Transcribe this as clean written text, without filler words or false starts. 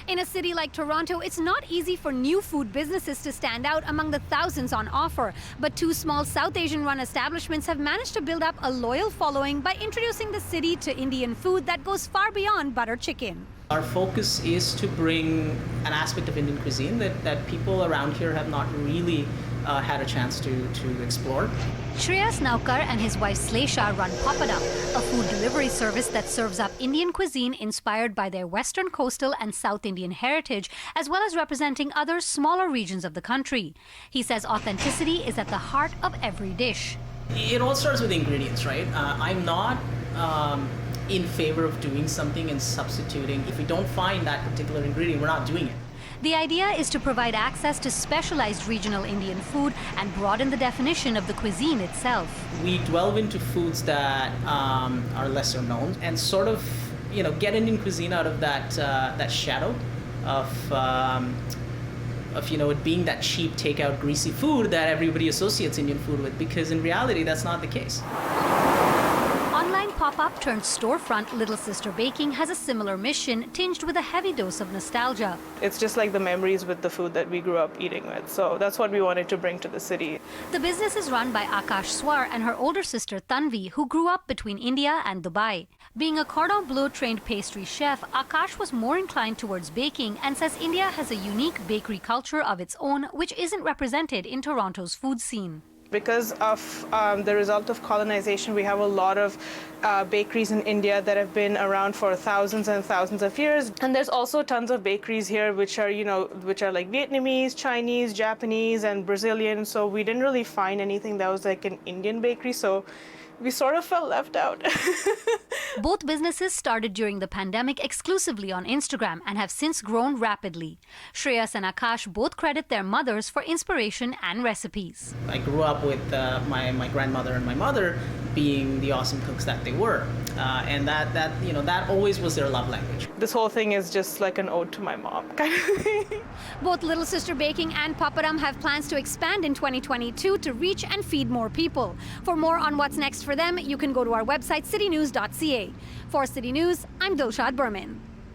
In a city like Toronto, it's not easy for new food businesses to stand out among the thousands on offer. But two small South Asian-run establishments have managed to build up a loyal following by introducing the city to Indian food that goes far beyond butter chicken. Our focus is to bring an aspect of Indian cuisine that people around here have not really had a chance to explore. Shreyas Naukar and his wife Slesha run Papadop, a food delivery service that serves up Indian cuisine inspired by their Western coastal and South Indian heritage, as well as representing other smaller regions of the country. He says authenticity is at the heart of every dish. It all starts with ingredients, right? I'm not in favor of doing something and substituting. If we don't find that particular ingredient, we're not doing it. The idea is to provide access to specialized regional Indian food and broaden the definition of the cuisine itself. We delve into foods that are lesser known and sort of, get Indian cuisine out of that shadow of it being that cheap takeout greasy food that everybody associates Indian food with, because in reality that's not the case. Online pop-up turned storefront Little Sister Baking has a similar mission, tinged with a heavy dose of nostalgia. It's just like the memories with the food that we grew up eating with, so that's what we wanted to bring to the city. The business is run by Akash Swar and her older sister Tanvi, who grew up between India and Dubai. Being a cordon bleu trained pastry chef, Akash was more inclined towards baking and says India has a unique bakery culture of its own, which isn't represented in Toronto's food scene. Because of the result of colonization, we have a lot of bakeries in India that have been around for thousands and thousands of years. And there's also tons of bakeries here which are like Vietnamese, Chinese, Japanese, and Brazilian. So we didn't really find anything that was like an Indian bakery. So we sort of felt left out. Both businesses started during the pandemic exclusively on Instagram and have since grown rapidly. Shreyas and Akash both credit their mothers for inspiration and recipes. I grew up with my grandmother and my mother being the awesome cooks that they were, and that always was their love language. This whole thing is just like an ode to my mom, kind of thing. Both Little Sister Baking and Papadop have plans to expand in 2022 to reach and feed more people. For more on what's next for them, you can go to our website citynews.ca. For City News, I'm Dilshad Burman.